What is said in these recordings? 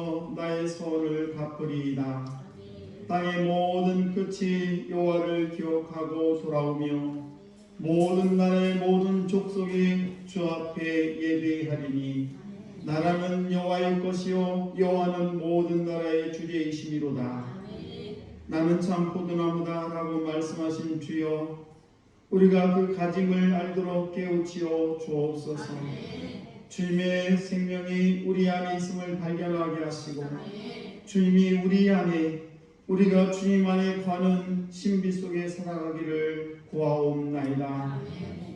앞에서 나의 소원을 갚으리이다. 땅의 모든 끝이 여호와를 기억하고 돌아오며 모든 나라의 모든 족속이 주 앞에 예배하리니 나라는 여호와의 것이요 여호와는 모든 나라의 주제이심이로다. 나는 참 포도나무다 라고 말씀하신 주여, 우리가 그 가짐을 알도록 깨우치어 주옵소서. 주님의 생명이 우리 안에 있음을 발견하게 하시고 주님이 우리 안에, 우리가 주님 안에 거하는 신비 속에 살아가기를 구하옵나이다.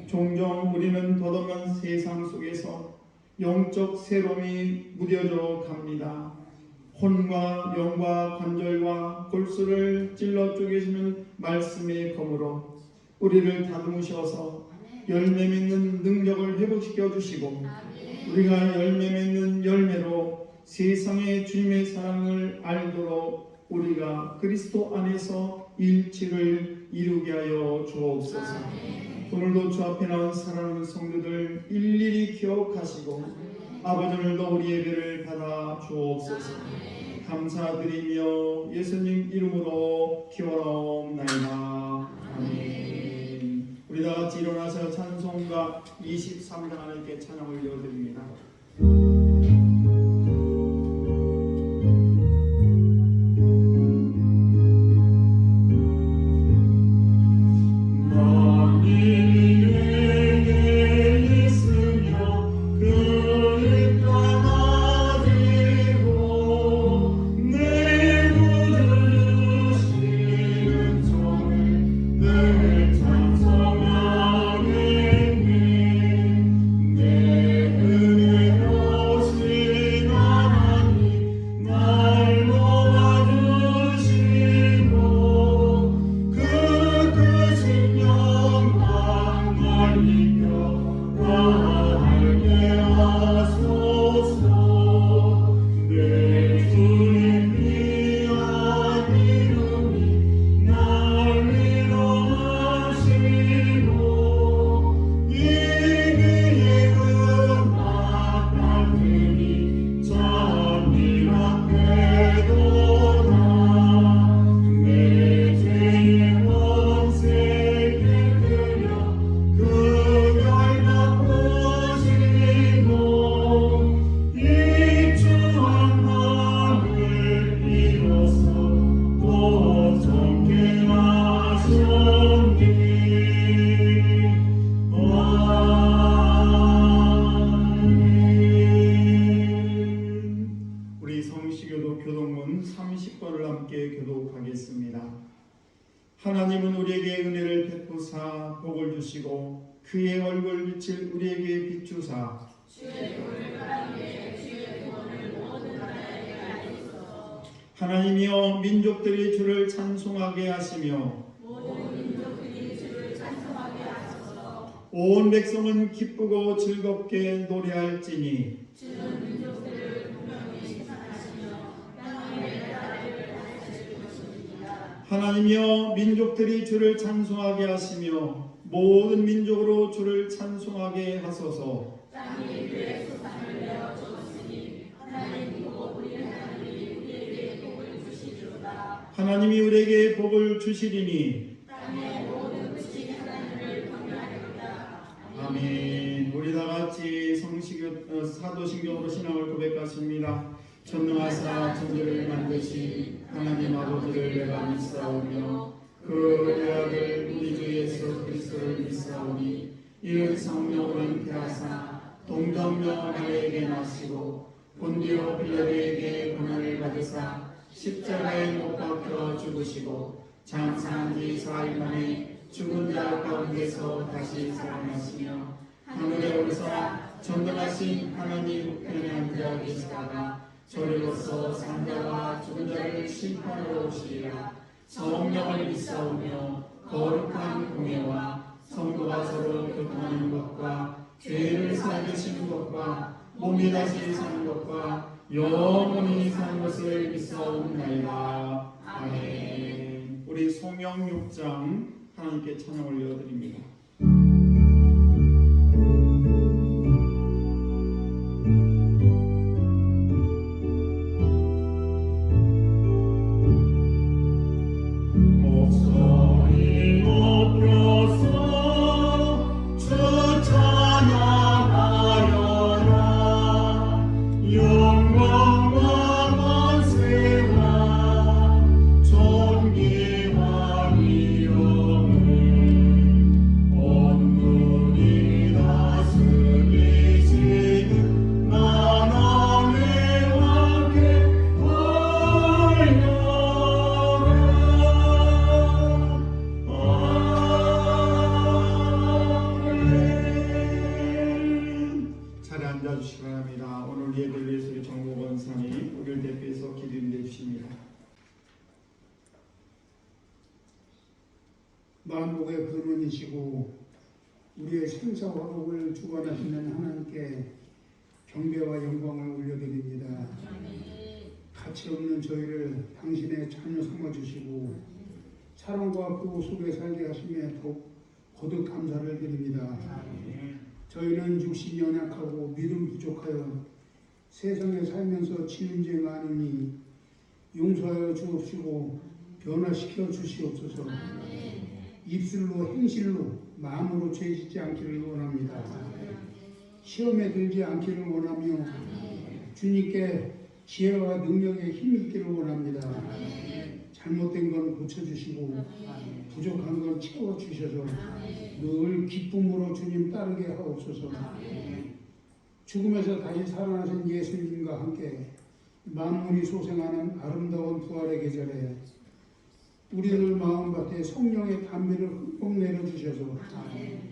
종종 우리는 덧없는 세상 속에서 영적 새로움이 무뎌져 갑니다. 혼과 영과 관절과 골수를 찔러 쪼개시는 말씀의 검으로 우리를 다듬으셔서 열매 맺는 능력을 회복시켜 주시고 우리가 열매 맺는 열매로 세상의 주님의 사랑을 알도록 우리가 그리스도 안에서 일치를 이루게 하여 주옵소서. 오늘도 주 앞에 나온 사랑하는 성도들 일일이 기억하시고 아버지, 오늘도 우리 예배를 받아 주옵소서. 감사드리며 예수님 이름으로 기원하옵나이다. 아멘. 우리 다 같이 일어나서 찬송가 23장 하나님께 찬양을 올려드립니다. 하나님은 우리에게 은혜를 베푸사 복을 주시고 그의 얼굴 빛을 우리에게 비추사 주의 도를 바라며 주의 구원을 모든 나라에 알리소서. 하나님이여 민족들이 주를 찬송하게 하시며 모든 민족들이 주를 찬송하게 하소서. 온 백성은 기쁘고 즐겁게 노래할지니 주는 민족들을 분명히 칭찬하시며 땅의 나라를 다스릴 것입니다. 하나님이여 민족들이 주를 찬송하게 하시며 모든 민족으로 주를 찬송하게 하소서. 땅이 그의 소산을 내어 주었으니 하나님이고 우리 하나님이 우리에게 복을 주시리로다. 하나님이 우리에게 복을 주시리니 땅의 모든 끝이 하나님을 경배하리로다. 아멘. 우리 다 같이 사도신경으로 신앙을 고백하십니다. 전능하사 천지를 만드신 하나님 아버지를 내가 믿사오며 그 아들 우리 주 예수 그리스도를 믿사오니 이는 성령으로 잉태하사 동정녀 마리아에게 나시고 본디오 빌라도에게 고난을 받으사 십자가에 못 박혀 죽으시고 장사한 지 4일 만에 죽은 자 가운데서 다시 살아나시며 하늘에 오르사 전능하신 하나님 우편에 앉아 계시다가 저리로서 산자와 죽은 자를 심판하러 오시리라. 성령을 믿사오며 거룩한 공예와 성도가 서로 교통하는 것과 죄를 사주시는 것과 몸이 다시 사는 것과 영원히 사는 것을 믿사옵나이다. 아멘. 우리 성령 6장 하나님께 찬양 올려드립니다. 저희를 대표해서 기도해 주십니다. 만복의 근원이시고 우리의 생사화복을 주관하시는 하나님께 경배와 영광을 올려드립니다. 가치 없는 저희를 당신의 자녀 삼아주시고 사랑과 보호 속에 살게 하심에 더욱 거듭 감사를 드립니다. 저희는 육신이 연약하고 믿음 부족하여 세상에 살면서 지은 죄 많으니 용서하여 주옵시고 변화시켜 주시옵소서. 입술로 행실로 마음으로 죄짓지 않기를 원합니다. 시험에 들지 않기를 원하며 주님께 지혜와 능력에 힘이 있기를 원합니다. 잘못된 건 고쳐주시고 부족한 건 채워주셔서 늘 기쁨으로 주님 따르게 하옵소서. 죽음에서 다시 살아나신 예수님과 함께 만물이 소생하는 아름다운 부활의 계절에 우리들 마음밭에 성령의 담비를 흠뻑 내려주셔서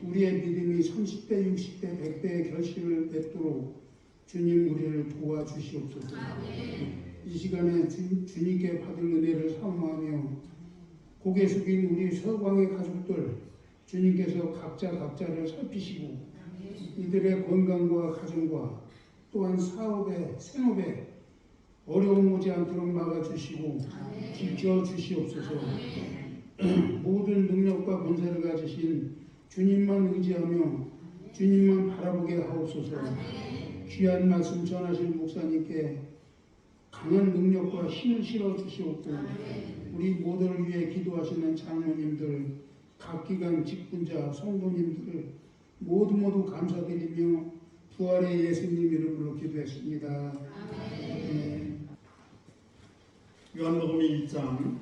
우리의 믿음이 30배, 60배, 100배의 결실을 맺도록 주님 우리를 도와주시옵소서. 이 시간에 주님께 받을 은혜를 사모하며 고개 숙인 우리 서광의 가족들 주님께서 각자를 살피시고 이들의 건강과 가정과 또한 사업에 생업에 어려움 오지 않도록 막아주시고 지켜주시옵소서. 모든 능력과 권세를 가지신 주님만 의지하며 주님만 바라보게 하옵소서. 귀한 말씀 전하신 목사님께 강한 능력과 힘을 실어주시옵고 우리 모두를 위해 기도하시는 장로님들, 각 기관 직분자, 성도님들 모두 감사드리며 부활의 예수님 이름으로 기도했습니다. 요한복음 1장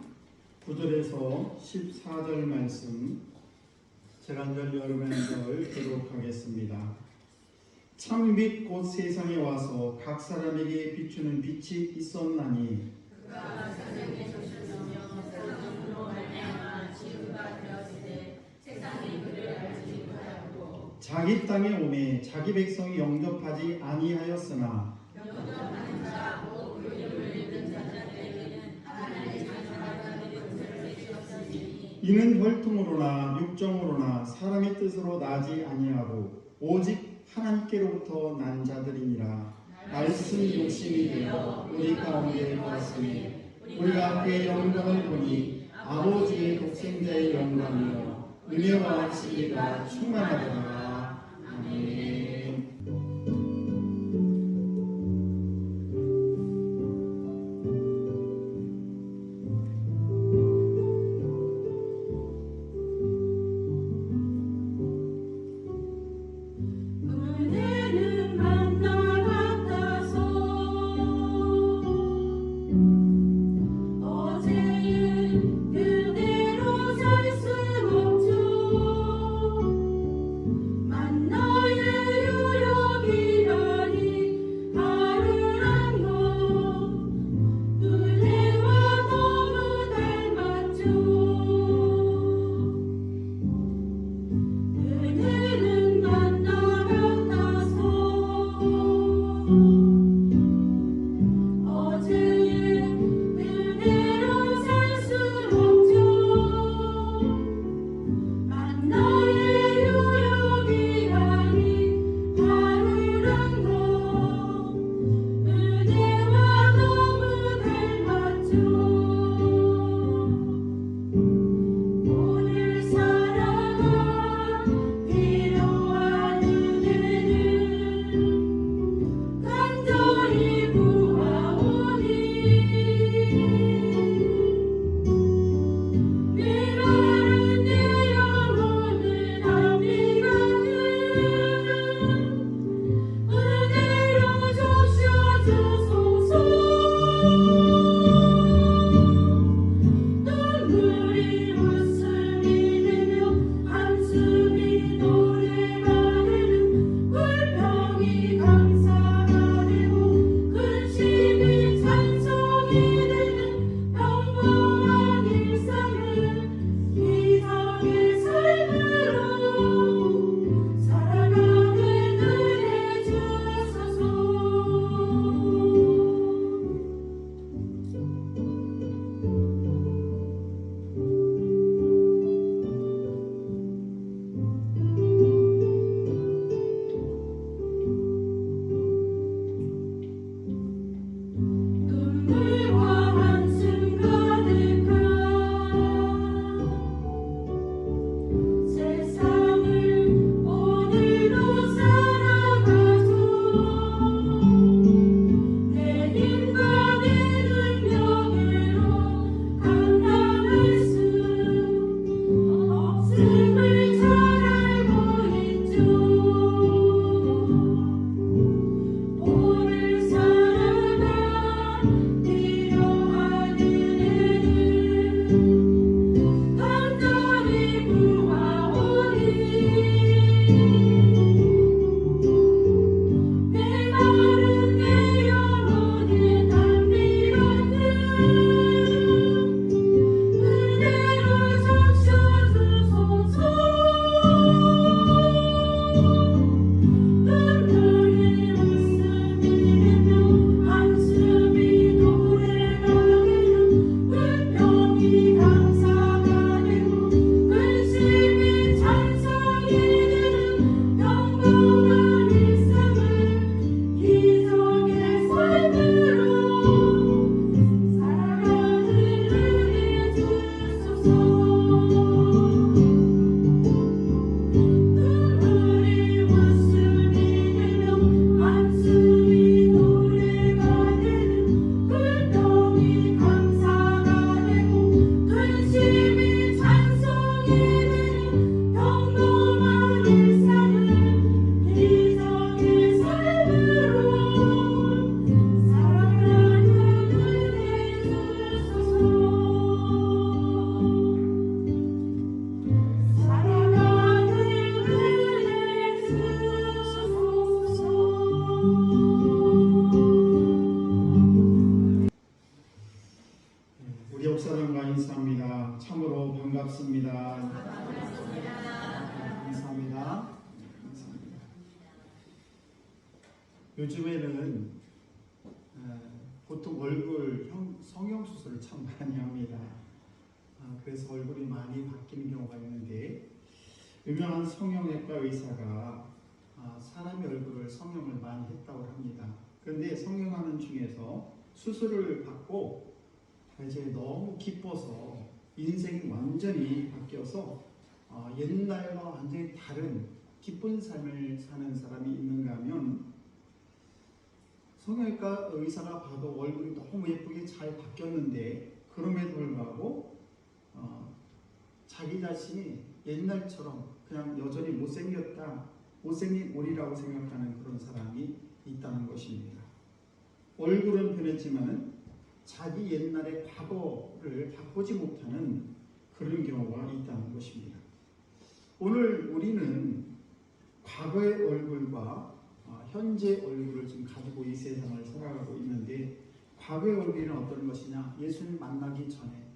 9절에서 14절 말씀 제가 한 절 여러분의 절 교독하겠습니다. 참빛 곧 세상에 와서 각 사람에게 비추는 빛이 있었나니 그가 세상에 오셨으며 사람으로 말미암아 지음바 되었으되 세상이 그를 알지 못하였고 자기 땅에 오매 자기 백성이 영접하지 아니하였으나 영접하는 자 곧 의를 입은 자들에게는 하나님의 자녀라 그들의 권세를 내주었으니 이는 혈통으로나 육정으로나 사람의 뜻으로 나지 아니하고 오직 하나님께로부터 난 자들이니라. 말씀 욕심이 되어 우리 가운데 거하시니 우리가 그의 영광을 보니 아버지의 독생자의 영광이요 은혜와 진리가 충만하더라. 아멘. 만나의 목사님과 인사합니다. 참으로 반갑습니다. 감사합니다. 요즘에는 보통 얼굴 성형수술을 참 많이 합니다. 그래서 얼굴이 많이 바뀌는 경우가 있는데, 유명한 성형외과 의사가 사람의 얼굴을 성형을 많이 했다고 합니다. 그런데 성형하는 중에서 수술을 받고 이제 너무 기뻐서 인생이 완전히 바뀌어서 옛날과 완전히 다른 기쁜 삶을 사는 사람이 있는가 하면, 성형외과 의사가 봐도 얼굴이 너무 예쁘게 잘 바뀌었는데 그럼에도 불구하고 자기 자신이 옛날처럼 그냥 여전히 못생겼다, 못생긴 오리라고 생각하는 그런 사람이 있다는 것입니다. 얼굴은 변했지만 자기 옛날의 과거를 바꾸지 못하는 그런 경우가 있다는 것입니다. 오늘 우리는 과거의 얼굴과 현재 얼굴을 지금 가지고 이 세상을 살아가고 있는데, 과거의 얼굴은 어떤 것이냐? 예수님 만나기 전에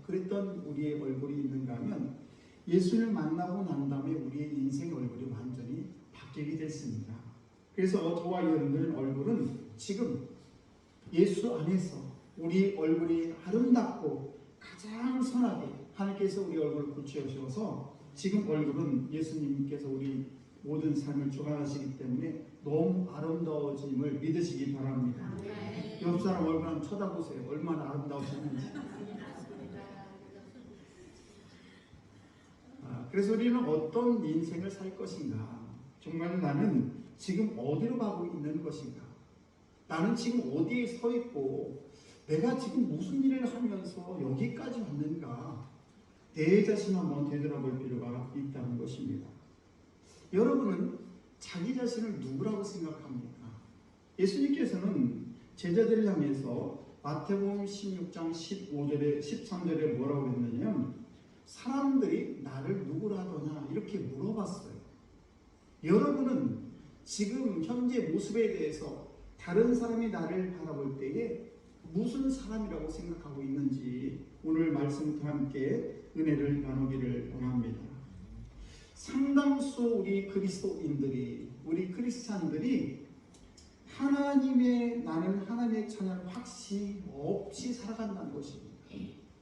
그랬던 우리의 얼굴이 있는가 하면, 예수를 만나고 난 다음에 우리의 인생의 얼굴이 완전히 바뀌게 됐습니다. 그래서 저와 여러분의 얼굴은 지금 예수 안에서 우리 얼굴이 아름답고 가장 선하게 하나님께서 우리 얼굴을 고치셔서 지금 얼굴은 예수님께서 우리 모든 삶을 주관하시기 때문에 너무 아름다워짐을 믿으시기 바랍니다. 옆 사람 얼굴 한번 쳐다보세요. 얼마나 아름다우셨는지. 그래서 우리는 어떤 인생을 살 것인가? 정말 나는 지금 어디로 가고 있는 것인가? 나는 지금 어디에 서 있고 내가 지금 무슨 일을 하면서 여기까지 왔는가? 내 자신 한번 되돌아볼 필요가 있다는 것입니다. 여러분은 자기 자신을 누구라고 생각합니까? 예수님께서는 제자들을 향해서 마태복음 16장 15절에 13절에 뭐라고 했느냐면, 사람들이 나를 누구라 하더냐 이렇게 물어봤어요. 여러분은 지금 현재 모습에 대해서 다른 사람이 나를 바라볼 때에 무슨 사람이라고 생각하고 있는지 오늘 말씀과 함께 은혜를 나누기를 원합니다. 상당수 우리 그리스도인들이, 우리 크리스찬들이 나는 하나님의 자녀를 확신이 없이 살아간다는 것입니다.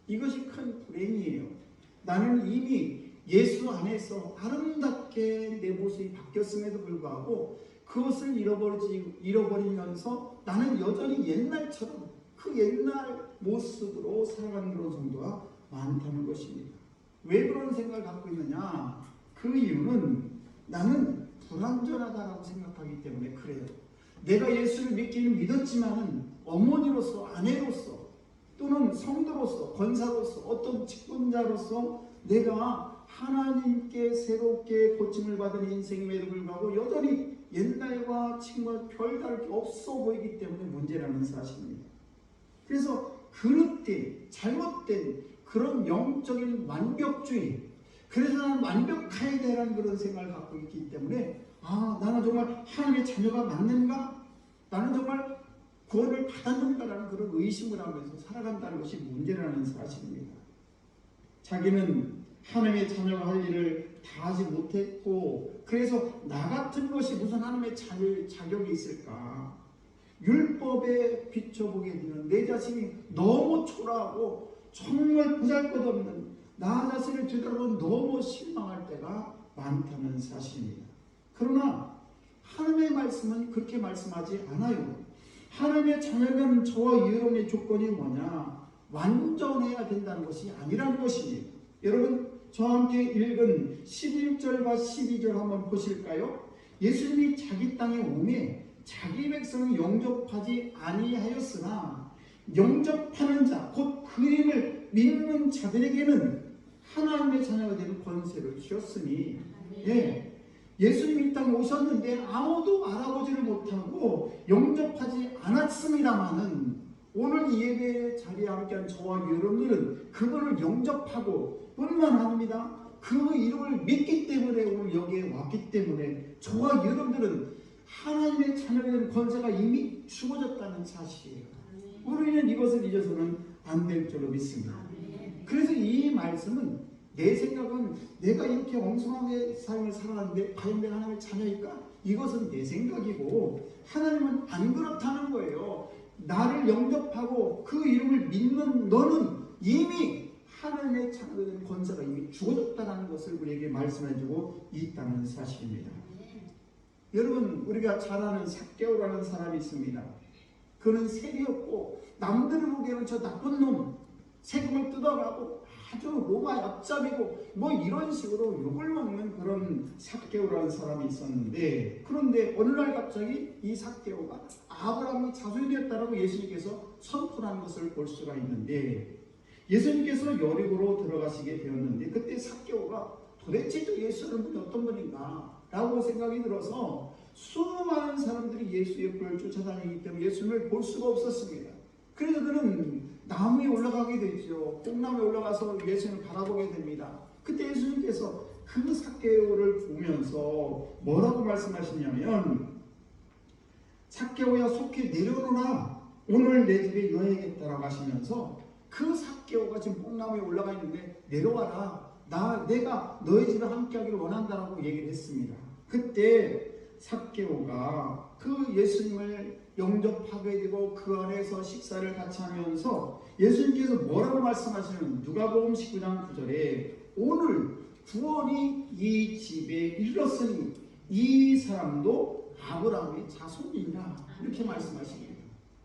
이것이 큰 불행이에요. 나는 이미 예수 안에서 아름답게 내 모습이 바뀌었음에도 불구하고 그것을 잃어버리면서 나는 여전히 옛날처럼 그 옛날 모습으로 살아가는 그런 정도가 많다는 것입니다. 왜 그런 생각을 갖고 있느냐? 그 이유는 나는 불완전하다라고 생각하기 때문에 그래요. 내가 예수를 믿기는 믿었지만은 어머니로서, 아내로서, 또는 성도로서, 권사로서, 어떤 직분자로서 내가 하나님께 새롭게 고침을 받은 인생임에도 불구하고 여전히 옛날과 지금과 별다를 게 없어 보이기 때문에 문제라는 사실입니다. 그래서 그릇된, 잘못된 그런 영적인 완벽주의, 그래서 나는 완벽해야 되라는 그런 생각을 갖고 있기 때문에 나는 정말 하나님의 자녀가 맞는가? 나는 정말 구원을 받았는가라는 그런 의심을 하면서 살아간다는 것이 문제라는 사실입니다. 자기는 하나님의 자녀가 할 일을 다 하지 못했고, 그래서 나 같은 것이 무슨 하나님의 자격이 있을까? 율법에 비춰보게 되는 내 자신이 너무 초라하고 정말 보잘것없는 나 자신을 되돌아보면 너무 실망할 때가 많다는 사실입니다. 그러나 하나님의 말씀은 그렇게 말씀하지 않아요. 하나님의 자녀는 저와 여러분의 조건이 뭐냐? 완전해야 된다는 것이 아니라는 것입니다. 여러분, 저와 함께 읽은 11절과 12절 한번 보실까요? 예수님이 자기 땅에 오매 자기 백성을 영접하지 아니하였으나 영접하는 자, 곧 그 이름을 믿는 자들에게는 하나님의 자녀가 되는 권세를 주셨으니, 예수님이 이 땅에 오셨는데 아무도 알아보지를 못하고 영접하지 않았습니다마는, 오늘 이 예배 자리에 함께한 저와 여러분들은 그분을 영접하고 뿐만 아닙니다. 그 이름을 믿기 때문에 오늘 여기에 왔기 때문에 저와 여러분들은 하나님의 자녀가 되는 권세가 이미 주어졌다는 사실이에요. 우리는 이것을 잊어서는 안 될 줄로 믿습니다. 그래서 이 말씀은 내 생각은 내가 이렇게 엉성하게 삶을 살아왔는데 과연 내가 하나님의 자녀일까? 이것은 내 생각이고 하나님은 안 그렇다는 거예요. 나를 영접하고 그 이름을 믿는 너는 이미 하나님의 자녀가 된 권세가 이미 주어졌다는 것을 우리에게 말씀해주고 있다는 사실입니다. 여러분, 우리가 잘 아는 삭개오라는 사람이 있습니다. 그는 세리였고 남들을 보기에는 저 나쁜 놈, 세금을 뜯어가고 아주 로마 얍잡이고 뭐 이런 식으로 욕을 먹는 그런 삭개오라는 사람이 있었는데, 그런데 어느 날 갑자기 이 삭개오가 아브라함의 자손이 되었다라고 예수님께서 선포한 것을 볼 수가 있는데, 예수님께서 여리고로 들어가시게 되었는데 그때 삭개오가 도대체 저 예수라는 분이 어떤 분인가 라고 생각이 들어서 수많은 사람들이 예수의 불을 쫓아다니기 때문에 예수님을 볼 수가 없었습니다. 그래서 그는 나무에 올라가게 되죠. 뽕나무에 올라가서 예수님을 바라보게 됩니다. 그때 예수님께서 그 삭개오를 보면서 뭐라고 말씀하시냐면, 삭개오야 속히 내려오너라, 오늘 내 집에 여행했다라고 하시면서 그 삭개오가 지금 뽕나무에 올라가 있는데 내려와라, 내가 너희 집에 함께하기를 원한다라고 얘기를 했습니다. 그때 삭개오가 그 예수님을 영접하게 되고 그 안에서 식사를 같이 하면서 예수님께서 뭐라고 말씀하시는, 누가복음 19장 9절에 오늘 구원이 이 집에 이르렀으니 이 사람도 아브라함의 자손이라 이렇게 말씀하십니다.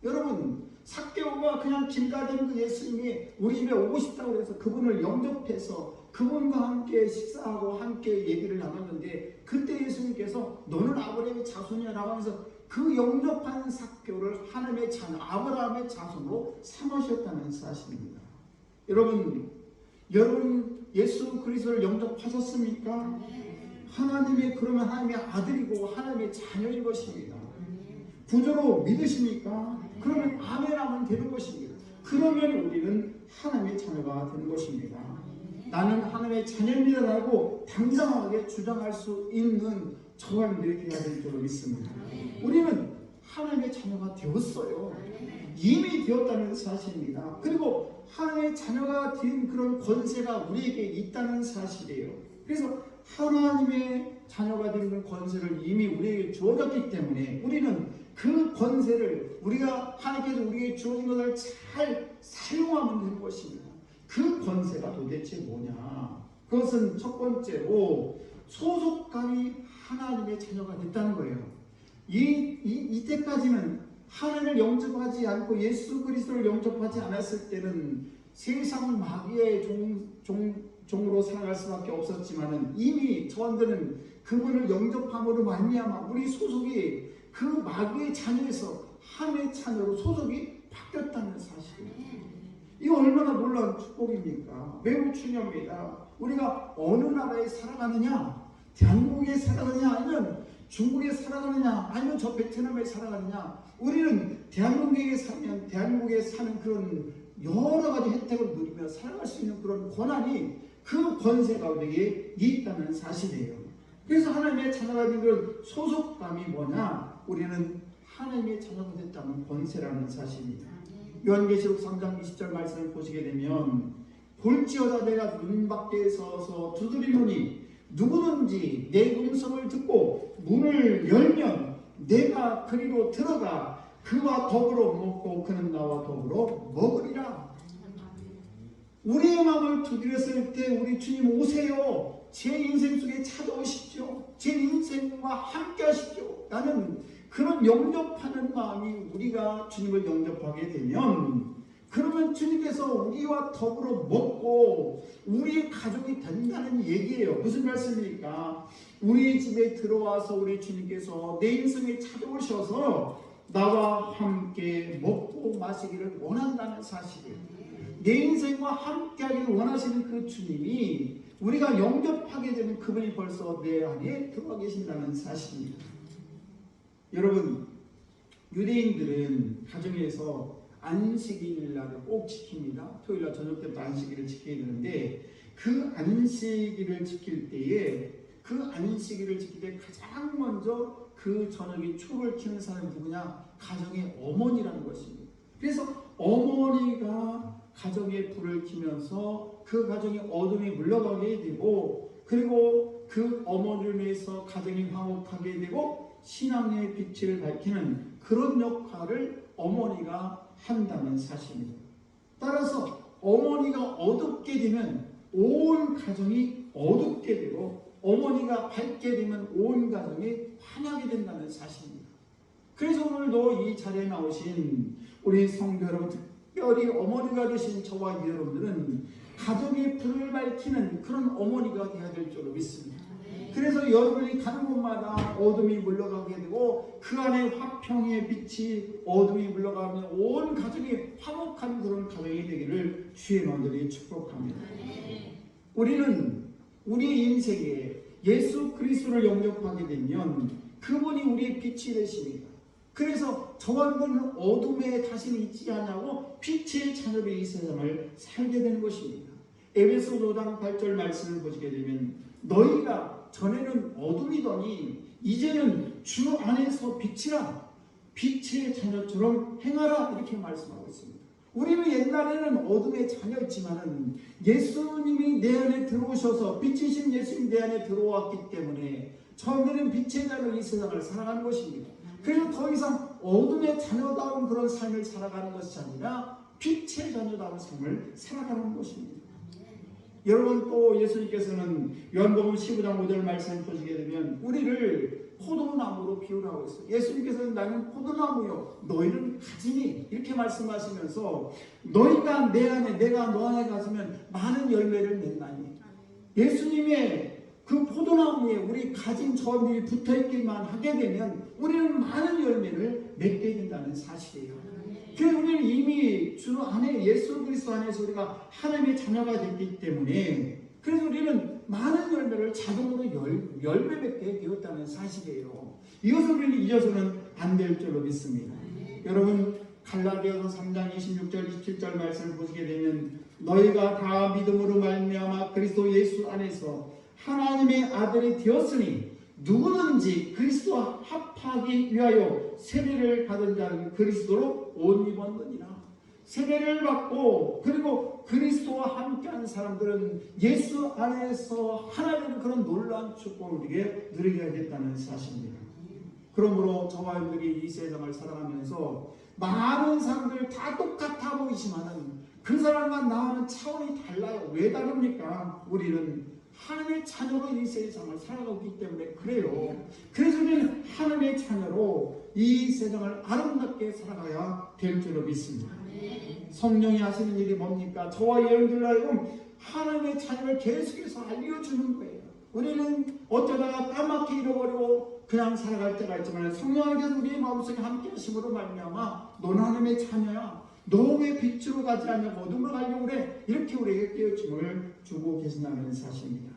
여러분, 삭개오가 그냥 길 가던 그 예수님이 우리 집에 오고 싶다고 해서 그분을 영접해서 그분과 함께 식사하고 함께 얘기를 나눴는데, 그때 예수님께서 너는 아브라함의 자손이야 라고 하면서 그 영접한 삭개오를 하나님의 자손, 아브라함의 자손으로 삼으셨다는 사실입니다. 여러분 예수 그리스도를 영접하셨습니까? 하나님의, 그러면 하나님의 아들이고 하나님의 자녀인 것입니다. 구조로 믿으십니까? 그러면 아멘 하면 되는 것입니다. 그러면 우리는 하나님의 자녀가 되는 것입니다. 나는 하나님의 자녀입니다라고 당당하게 주장할 수 있는 저와 여러분들이 되어야 될 줄로 믿습니다. 우리는 하나님의 자녀가 되었어요. 이미 되었다는 사실입니다. 그리고 하나님의 자녀가 된 그런 권세가 우리에게 있다는 사실이에요. 그래서 하나님의 자녀가 된 그런 권세를 이미 우리에게 주어졌기 때문에 우리는 그 권세를, 우리가 하나님께서 우리에게 주어진 것을 잘 사용하면 되는 것입니다. 그 권세가 도대체 뭐냐? 그것은 첫 번째로 소속감이 하나님의 자녀가 됐다는 거예요. 이때까지는 하나님을 영접하지 않고 예수 그리스도를 영접하지 않았을 때는 세상 마귀의 종으로 살아갈 수밖에 없었지만은, 이미 저한테는 그분을 영접함으로 말미암아 우리 소속이 그 마귀의 자녀에서 하나님의 자녀로 소속이 바뀌었다는 사실입니다. 이거 얼마나 놀라운 축복입니까? 매우 중요합니다. 우리가 어느 나라에 살아가느냐, 대한민국에 살아가느냐, 아니면 중국에 살아가느냐, 아니면 저 베트남에 살아가느냐, 우리는 대한민국에 살면 대한민국에 사는 그런 여러 가지 혜택을 누리며 살아갈 수 있는 그런 권한이, 그 권세가 우리에게 있다는 사실이에요. 그래서 하나님의 자녀가 된 그런 소속감이 뭐냐? 우리는 하나님의 자녀가 됐다는 권세라는 사실입니다. 요한계시록 3장 20절 말씀을 보시게 되면, 볼지어다 내가 문 밖에 서서 두드리노니 누구든지 내 음성을 듣고 문을 열면 내가 그리로 들어가 그와 더불어 먹고 그는 나와 더불어 먹으리라. 우리의 마음을 두드렸을 때 우리 주님 오세요. 제 인생 속에 찾아오십시오. 제 인생과 함께 하십시오. 나는 그런 영접하는 마음이, 우리가 주님을 영접하게 되면, 그러면 주님께서 우리와 더불어 먹고 우리의 가족이 된다는 얘기예요. 무슨 말씀입니까? 우리 집에 들어와서 우리 주님께서 내 인생에 찾아오셔서 나와 함께 먹고 마시기를 원한다는 사실이에요. 내 인생과 함께하기를 원하시는 그 주님이, 우리가 영접하게 되면 그분이 벌써 내 안에 들어와 계신다는 사실입니다. 여러분, 유대인들은 가정에서 안식일날을 꼭 지킵니다. 토요일날 저녁 때부터 안식일을 지켜야 되는데, 그 안식일을 지킬 때에, 그 안식일을 지킬 때 가장 먼저 그 저녁에 초를 키는 사람이 누구냐? 가정의 어머니라는 것입니다. 그래서 어머니가 가정에 불을 켜면서 그 가정에 어둠이 물러가게 되고, 그리고 그 어머니를 위해서 가정이 화목하게 되고 신앙의 빛을 밝히는 그런 역할을 어머니가 한다는 사실입니다. 따라서 어머니가 어둡게 되면 온 가정이 어둡게 되고, 어머니가 밝게 되면 온 가정이 환하게 된다는 사실입니다. 그래서 오늘도 이 자리에 나오신 우리 성도 여러분, 특별히 어머니가 되신 저와 여러분들은 가정의 불을 밝히는 그런 어머니가 되어야 될 줄로 믿습니다. 그래서 여러분이 가는 곳마다 어둠이 물러가게 되고 그 안에 화평의 빛이 어둠이 물러가면 온 가정이 화목한 그런 가정이 되기를 주의 이름으로 축복합니다. 우리는 우리 인생에 예수 그리스도를 영접하게 되면 그분이 우리의 빛이 되십니다. 그래서 저와 여러분은 어둠에 다시는 있지 않냐고 빛의 자녀로 이 세상을 살게 되는 것입니다. 에베소 5장 8절 말씀을 보시게 되면 너희가 전에는 어둠이더니 이제는 주 안에서 빛이라, 빛의 자녀처럼 행하라, 이렇게 말씀하고 있습니다. 우리는 옛날에는 어둠의 자녀였지만 예수님이 내 안에 들어오셔서 빛이신 예수님 내 안에 들어왔기 때문에 저희는 빛의 자녀로 이 세상을 살아가는 것입니다. 그래서 더 이상 어둠의 자녀다운 그런 삶을 살아가는 것이 아니라 빛의 자녀다운 삶을 살아가는 것입니다. 여러분, 또 예수님께서는 요한복음 15장 5절 말씀을 보시게 되면 우리를 포도나무로 비유하고 있어요. 예수님께서는 나는 포도나무요 너희는 가지니, 이렇게 말씀하시면서 너희가 내 안에 내가 너 안에 가지면 많은 열매를 맺나니, 예수님의 그 포도나무에 우리 가진 저들이 붙어있기만 하게 되면 우리는 많은 열매를 맺게 된다는 사실이에요. 그래서 우리는 이미 주 안에 예수 그리스도 안에서 우리가 하나님의 자녀가 됐기 때문에, 그래서 우리는 많은 열매를 자동으로 열매 맺게 되었다는 사실이에요. 이것을 우리는 잊어서는 안 될 줄로 믿습니다. 여러분, 갈라디아서 3장 26절 27절 말씀을 보시게 되면 너희가 다 믿음으로 말미암아 그리스도 예수 안에서 하나님의 아들이 되었으니 누구든지 그리스도와 합하기 위하여 세례를 받은 자는 그리스도로 옷 입었느니라. 세례를 받고 그리고 그리스도와 함께한 사람들은 예수 안에서 하나 되는 그런 놀라운 축복을 우리에게 누리게 되겠다는 사실입니다. 그러므로 저와 여러분들이 이 세상을 살아가면서 많은 사람들 다 똑같아 보이지만은 그 사람과 나와는 차원이 달라요. 왜 다릅니까? 우리는 하나님의 자녀로 이 세상을 살아가고 있기 때문에 그래요. 그래서 우리는 하나님의 자녀로 이 세상을 아름답게 살아가야 될 줄로 믿습니다. 성령이 하시는 일이 뭡니까? 저와 여러분들로 하여금 하나님의 자녀를 계속해서 알려주는 거예요. 우리는 어쩌다가 까맣게 잃어버리고 그냥 살아갈 때가 있지만 성령께서 우리의 마음속에 함께 하심으로 말미암아 너는 하나님의 자녀야, 너 왜 빛으로 가지 않냐고 어둠으로 가려고 그래, 이렇게 우리에게 깨우침을 주고 계신다는 사실입니다.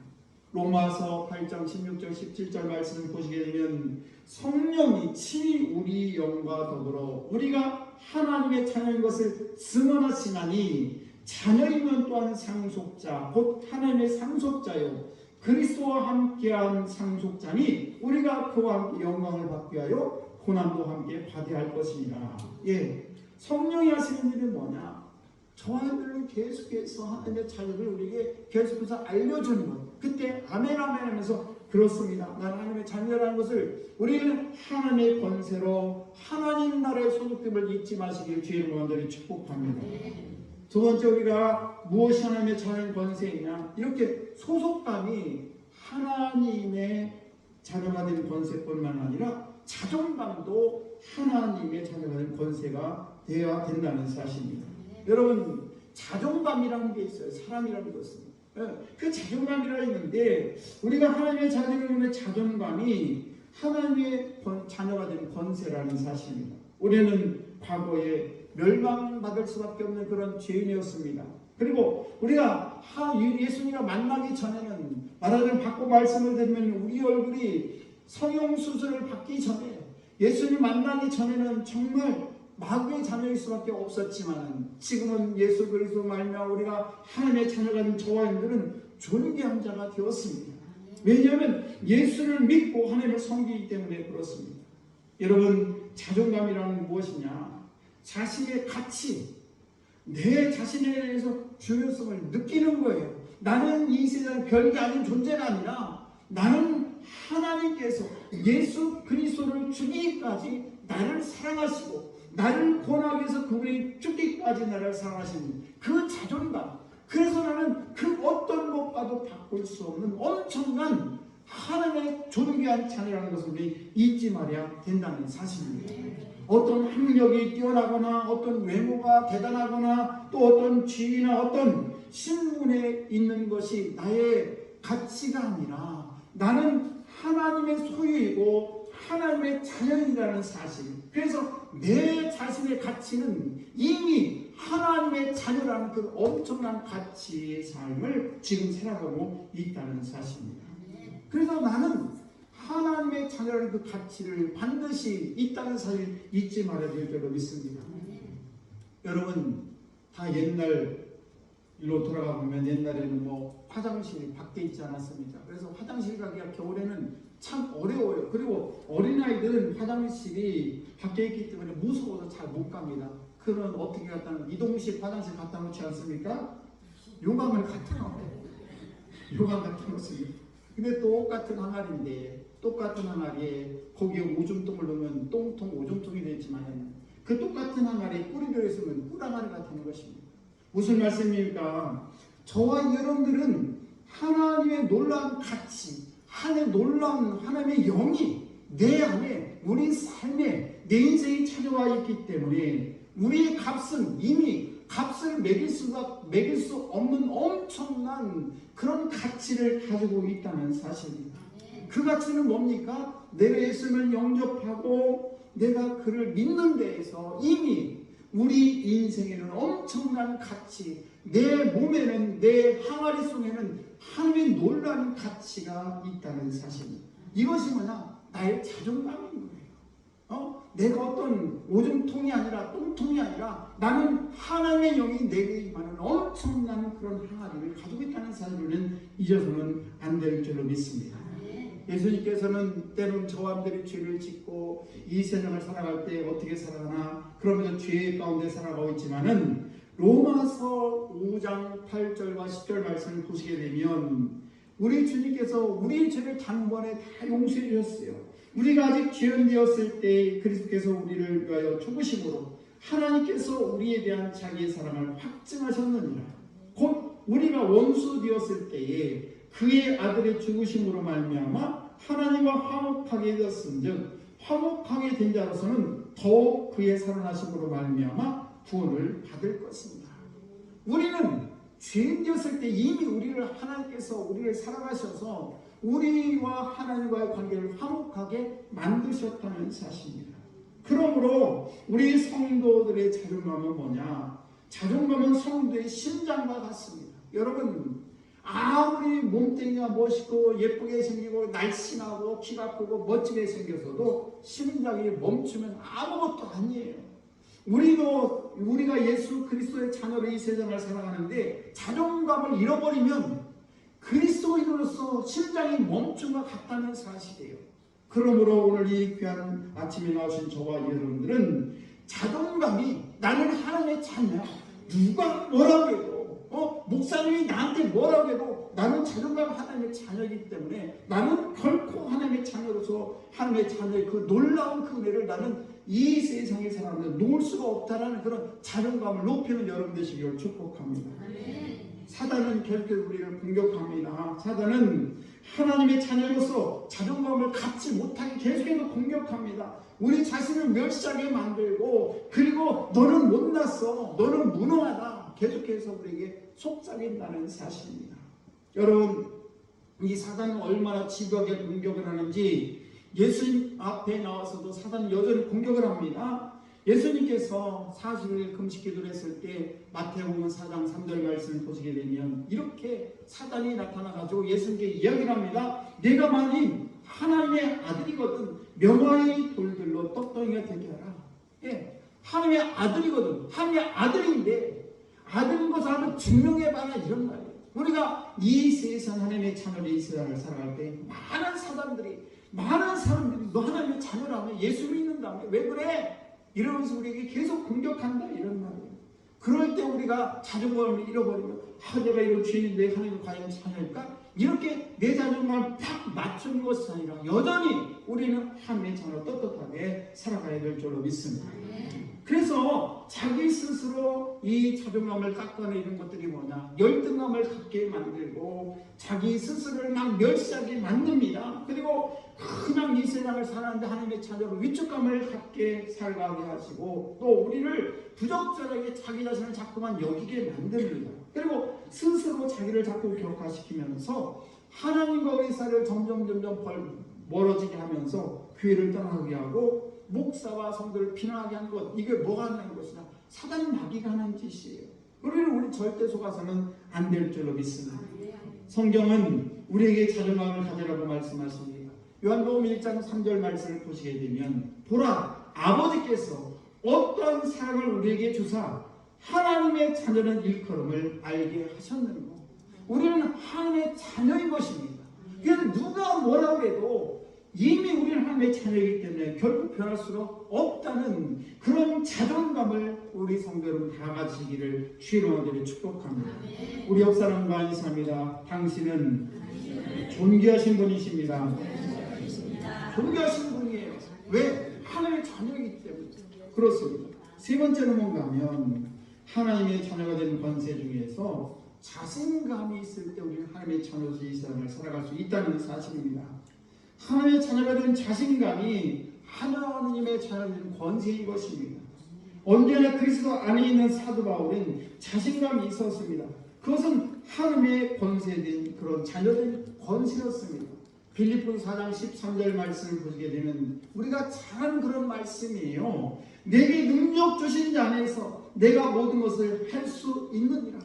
로마서 8장 16절 17절 말씀을 보시게 되면 성령이 친히 우리 영과 더불어 우리가 하나님의 자녀인 것을 증언하시나니 자녀이면 또한 상속자 곧 하나님의 상속자요 그리스도와 함께한 상속자니 우리가 그와 함께 영광을 받게 하여 고난도 함께 받아야 할 것입니다. 예, 성령이 하시는 일은 뭐냐? 저와 여러분을 계속해서 하나님의 자녀를 우리에게 계속해서 알려주는 것. 그때 아멘 아멘 하면서 그렇습니다, 나는 하나님의 자녀라는 것을 우리는 하나님의 권세로 하나님 나라의 소속됨을 잊지 마시길 주의 이름으로 축복합니다. 두 번째, 우리가 무엇이 하나님의 자녀의 권세이냐? 이렇게 소속감이 하나님의 자녀가 된 권세뿐만 아니라 자존감도 하나님의 자녀가 된 권세가 되어야 된다는 사실입니다. 여러분, 자존감이라는 게 있어요. 사람이라는 것은. 그 자존감이라 있는데 우리가 하나님의 자녀의 자존감이 하나님의 자녀가 된 권세라는 사실입니다. 우리는 과거에 멸망받을 수밖에 없는 그런 죄인이었습니다. 그리고 우리가 예수님과 만나기 전에는 말하자면 받고 말씀을 드리면 우리 얼굴이 성형수술을 받기 전에 예수님 만나기 전에는 정말 마귀의 자녀일 수밖에 없었지만 지금은 예수 그리스도 말미암아 우리가 하나님의 자녀가 된 저와 여러분들은 존귀한 자가 되었습니다. 왜냐하면 예수를 믿고 하나님을 섬기기 때문에 그렇습니다. 여러분, 자존감이란 무엇이냐? 자신의 가치, 내 자신에 대해서 중요성을 느끼는 거예요. 나는 이 세상 별게 아닌 존재가 아니라 나는 하나님께서 예수 그리스도를 주기까지 나를 사랑하시고 나를 권하기 위해서 그분이 죽기까지 나를 사랑하시는 그 자존감, 그래서 나는 그 어떤 것과도 바꿀 수 없는 엄청난 하나님의 존귀한 자녀라는 것을 우리 잊지 말아야 된다는 사실입니다. 어떤 학력이 뛰어나거나 어떤 외모가 대단하거나 또 어떤 지위나 어떤 신분에 있는 것이 나의 가치가 아니라 나는 하나님의 소유이고 하나님의 자녀이라는 사실. 그래서 내 자신의 가치는 이미 하나님의 자녀라는 그 엄청난 가치의 삶을 지금 살아가고 있다는 사실입니다. 그래서 나는 하나님의 자녀라는 그 가치를 반드시 있다는 사실 잊지 말아야 될 줄로 믿습니다. 여러분 다 옛날 일로 돌아가 보면 옛날에는 뭐 화장실이 밖에 있지 않았습니까? 그래서 화장실 가기가 겨울에는 참 어려워요. 그리고 어린아이들은 화장실이 밖에 있기 때문에 무서워서 잘 못 갑니다. 그런 어떻게 갖다 이동식 화장실 갖다 놓지 않습니까? 요강을 갖다 놓아요. 요강 갖다 놓습니다. 근데 똑같은 항아리인데 똑같은 항아리에 거기에 오줌통을 넣으면 똥통 오줌통이 되지만 그 똑같은 항아리에 꿀이 들어있으면 꿀항아리가 되는 것입니다. 무슨 말씀입니까? 저와 여러분들은 하나님의 놀라운 가치, 하나님의 놀라운 하나님의 영이 내 안에 우리 삶에 내 인생이 찾아와 있기 때문에 우리의 값은 이미 값을 매길 수 없는 엄청난 그런 가치를 가지고 있다는 사실입니다. 그 가치는 뭡니까? 내가 예수님을 영접하고 내가 그를 믿는 데에서 이미 우리 인생에는 엄청난 가치, 내 몸에는 내 항아리 속에는 하나님의 놀라운 가치가 있다는 사실입니다. 이것이 뭐냐? 나의 자존감인 거예요. 내가 어떤 오줌통이 아니라 똥통이 아니라 나는 하나님의 영이 내게 임하는 엄청난 그런 항아리를 가지고 있다는 사실을 잊어서는 안 될 줄로 믿습니다. 예수님께서는 때론 저와 여러분들이 죄를 짓고 이 세상을 살아갈 때 어떻게 살아가나 그러면서 죄 가운데 살아가고 있지만은 로마서 5장 8절과 10절 말씀을 보시게 되면 우리 주님께서 우리의 죄를 단번에 다 용서해 주셨어요. 우리가 아직 죄인 되었을 때 그리스도께서 우리를 위하여 죽으심으로 하나님께서 우리에 대한 자기의 사랑을 확증하셨느니라. 곧 우리가 원수 되었을 때에 그의 아들의 죽으심으로 말미암아 하나님과 화목하게 되었은즉 화목하게 된 자로서는 더욱 그의 살아나심으로 말미암아 구원을 받을 것입니다. 우리는 죄인 되었을 때 이미 우리를 하나님께서 우리를 사랑하셔서 우리와 하나님과의 관계를 화목하게 만드셨다는 사실입니다. 그러므로 우리 성도들의 자존감은 뭐냐? 자존감은 성도의 심장과 같습니다. 여러분 아무리 몸뚱이가 멋있고 예쁘게 생기고 날씬하고 키가 크고 멋지게 생겨서도 심장이 멈추면 아무것도 아니에요. 우리가 예수 그리스도의 자녀로 이 세상을 살아가는데 자존감을 잃어버리면 그리스도인으로서 심장이 멈춘 것 같다는 사실이에요. 그러므로 오늘 이 귀한 아침에 나오신 저와 여러분들은 자존감이 나는 하나님의 자녀야. 누가 뭐라고 해도 목사님이 나한테 뭐라고 해도 나는 자존감 하나님의 자녀이기 때문에 나는 결코 하나님의 자녀로서 하나님의 자녀의 그 놀라운 그 은혜를 나는 이 세상에 살아가면서 놓을 수가 없다라는 그런 자존감을 높이는 여러분 되시기를 축복합니다. 사단은 계속해서 우리를 공격합니다. 사단은 하나님의 자녀로서 자존감을 갖지 못하게 계속해서 공격합니다. 우리 자신을 멸시하게 만들고 그리고 너는 못났어, 너는 무능하다 계속해서 우리에게 속삭인다는 사실입니다. 여러분 이 사단은 얼마나 집요하게 공격을 하는지 예수님 앞에 나와서도 사단은 여전히 공격을 합니다. 예수님께서 40일 금식 기도를 했을 때 마태복음 4장 3절 말씀을 보시게 되면 이렇게 사단이 나타나가지고 예수님께 이야기를 합니다. 내가 만일 하나님의 아들이거든 명화의 돌들로 떡덩이가 되게 하라. 예, 하나님의 아들이거든. 하나님의 아들인데 아들인 것을 한번 증명해봐라 이런 말이에요. 우리가 이 세상 하나님의 자녀로 이 세상을 살아갈 때 많은 사람들이 너 하나님의 자녀라며 예수 믿는다며 왜 그래? 이러면서 우리에게 계속 공격한다 이런 말이에요. 그럴 때 우리가 자존감을 잃어버리면 내가 이런 죄인인데 하나님은 과연 자녀일까? 이렇게 내 자존감을 팍 맞춘 것이 아니라 여전히 우리는 하나님의 자녀로 떳떳하게 살아가야 될 줄로 믿습니다. 그래서 자기 스스로 이 자존감을 깎아내리는 것들이 뭐냐? 열등감을 갖게 만들고 자기 스스로를 막 멸시하게 만듭니다. 그리고 그냥 이 세상을 살아가는데 하나님의 자녀로 위축감을 갖게 살아가게 하시고 또 우리를 부적절하게 자기 자신을 자꾸만 여기게 만듭니다. 그리고 스스로 자기를 자꾸 격화시키면서 하나님과의 사이를 점점 멀어지게 하면서 교회를 떠나게 하고 목사와 성도를 비난하게 하는 것, 이게 뭐가 하는 것이냐? 사단 마귀가 하는 짓이에요. 우리 절대 속아서는 안 될 줄로 믿습니다. 성경은 우리에게 자존감을 가지라고 말씀하십니다. 요한복음 1장 3절 말씀을 보시게 되면 보라, 아버지께서 어떤 사랑을 우리에게 주사 하나님의 자녀는 일컬음을 알게 하셨느냐. 우리는 하나님의 자녀인 것입니다. 그래서 누가 뭐라고 해도 이미 우리는 하나님의 자녀이기 때문에 결국 변할 수가 없다는 그런 자존감을 우리 성도 여러분 다 가지기를 주의 이름으로 축복합니다. 우리 옆사람과 인사합니다. 당신은 존귀하신 분이십니다. 존귀하신 분이에요. 왜? 하나님의 자녀이기 때문에 그렇습니다. 세 번째는 뭔가 하면 하나님의 자녀가 되는 권세 중에서 자신감이 있을 때 우리는 하나님의 자녀로서 이 세상을 살아갈 수 있다는 사실입니다. 하나님의 자녀가 된 자신감이 하나님의 자녀가 된 권세인 것입니다. 언제나 그리스도 안에 있는 사도 바울은 자신감이 있었습니다. 그것은 하나님의 권세된 그런 자녀된 권세였습니다. 빌립보서 4장 13절 말씀을 보게 되면 우리가 잘 아는 그런 말씀이에요. 내게 능력 주신 자 안에서 내가 모든 것을 할 수 있느니라.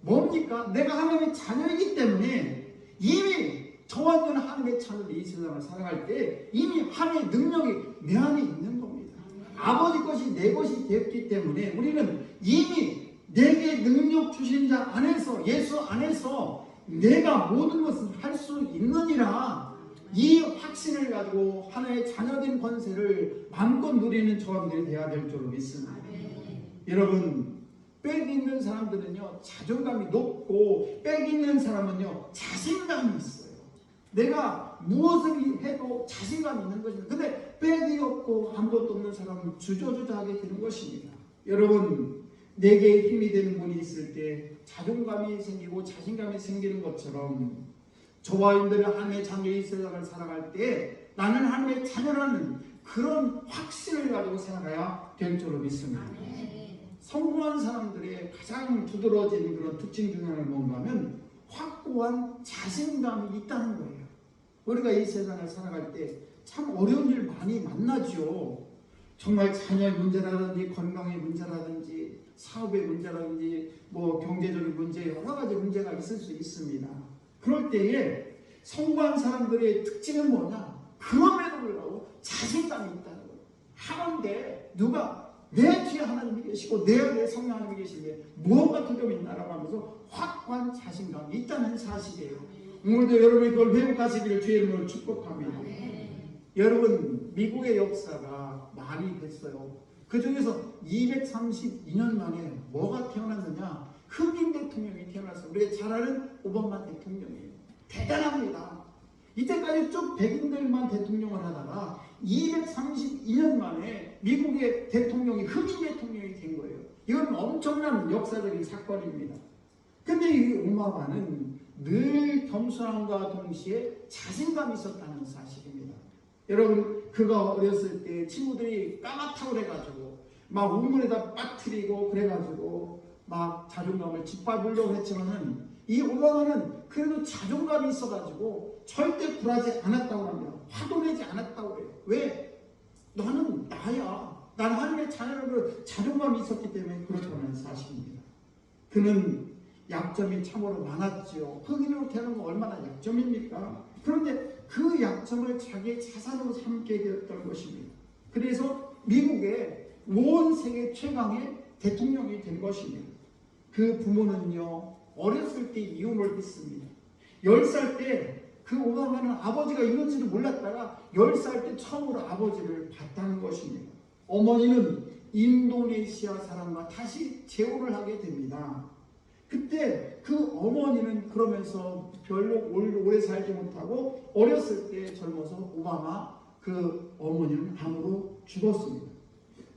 뭡니까? 내가 하나님의 자녀이기 때문에 이미 저와 너는 하나님의 자녀로 이 세상을 살아갈 때 이미 하나님의 능력이 내 안에 있는 겁니다. 아버지 것이 내 것이 되었기 때문에 우리는 이미 내게 능력 주신 자 안에서 예수 안에서 내가 모든 것을 할 수 있느니라. 이 확신을 가지고 하나님의 자녀된 권세를 마음껏 누리는 저들이 되어야 될 줄로 믿습니다. 여러분, 빽 있는 사람들은요 자존감이 높고 빽 있는 사람은요 자신감이 있어요. 내가 무엇을 해도 자신감이 있는 것입니다. 근데 빽이 없고 아무것도 없는 사람은 주저주저하게 되는 것입니다. 여러분, 내게 힘이 되는 분이 있을 때 자존감이 생기고 자신감이 생기는 것처럼 저와 여러분들은 하나님의 자녀의 세상을 살아갈 때 나는 하나님의 자녀라는 그런 확신을 가지고 살아가야 될 줄로 믿습니다. 성공한 사람들의 가장 두드러진 그런 특징 중 하나는 뭔가 하면 확고한 자신감이 있다는 거예요. 우리가 이 세상을 살아갈 때 참 어려운 일 많이 만나죠. 정말 자녀의 문제라든지 건강의 문제라든지 사업의 문제라든지 뭐 경제적인 문제 여러 가지 문제가 있을 수 있습니다. 그럴 때에 성공한 사람들의 특징은 뭐냐? 그럼에도 불구하고 자신감이 있다는 거예요. 하는데 누가 내 뒤에 하나님이 계시고 내 안에 성령 하나님이 계시는데 무엇과 두려움이 있나라고 하면서 확고한 자신감이 있다는 사실이에요. 오늘도 여러분이 그걸 회복하시기를 주의 이름으로 축복합니다. 여러분, 미국의 역사가 많이 됐어요. 그 중에서 232년 만에 뭐가 태어났느냐? 흑인 대통령이 태어났어요. 우리가 잘 아는 오바마 대통령이에요. 대단합니다. 이때까지 쭉 백인들만 대통령을 하다가 232년 만에 미국의 대통령이 흑인 대통령이 된 거예요. 이건 엄청난 역사적인 사건입니다. 근데 이 오바마는 늘 겸손함과 동시에 자신감이 있었다는 사실입니다. 여러분, 그가 어렸을 때 친구들이 까맣다고 그래가지고 막 우물에다 빠뜨리고 그래가지고 막 자존감을 짓밟으려고 했지만은 이 오바마는 그래도 자존감이 있어가지고 절대 굴하지 않았다고 합니다. 화도내지 않았다고 해요. 왜? 나는 나야. 나는 하나님의 자녀로 자존감이 있었기 때문에 그렇다는 사실입니다. 그는 약점이 참으로 많았죠. 흑인으로 태어난 건 얼마나 약점입니까? 그런데 그 약점을 자기의 자산으로 삼게 되었던 것입니다. 그래서 미국의 온 세계 최강의 대통령이 된 것입니다. 그 부모는요 어렸을 때 이혼을 했습니다. 10살 때 그 오바마는 아버지가 있는지도 몰랐다가 10살 때 처음으로 아버지를 봤다는 것입니다. 어머니는 인도네시아 사람과 다시 재혼을 하게 됩니다. 그때 그 어머니는 그러면서 별로 오래 살지 못하고 어렸을 때 젊어서 오바마 그 어머니는 암으로 죽었습니다.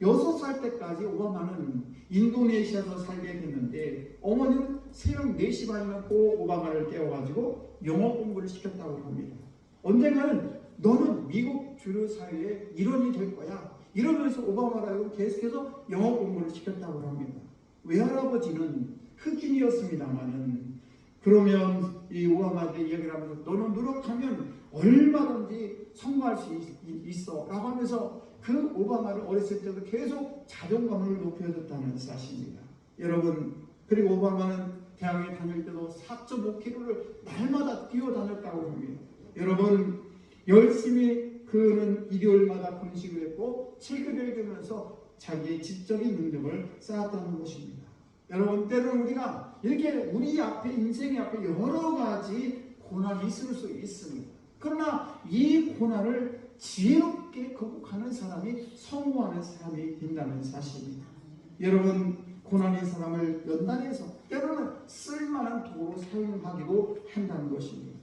6살 때까지 오바마는 인도네시아에서 살게 됐는데 어머니는 새벽 4시 반이면 꼭 오바마를 깨워가지고 영어 공부를 시켰다고 합니다. 언젠가는 너는 미국 주류 사회의 일원이 될 거야. 이러면서 오바마라고 계속해서 영어 공부를 시켰다고 합니다. 외할아버지는 흑인이었습니다만은 그러면 이 오바마한테 이야기를 하면서 너는 노력하면 얼마든지 성공할 수 있어 라고 하면서 그 오바마를 어렸을 때도 계속 자존감을 높여줬다는 사실입니다. 여러분, 그리고 오바마는 대학에 다닐 때도 4.5km를 날마다 뛰어다녔다고 합니다. 여러분, 열심히 그는 일요일마다 금식을 했고 책을 읽으면서 자기의 지적인 능력을 쌓았다는 것입니다. 여러분, 때로는 우리가 이렇게 우리 앞에 인생의 앞에 여러 가지 고난이 있을 수 있습니다. 그러나 이 고난을 지혜롭게 극복하는 사람이 성공하는 사람이 된다는 사실입니다. 여러분, 고난의 사람을 연단해서 때로는 쓸만한 도구로 사용하기도 한다는 것입니다.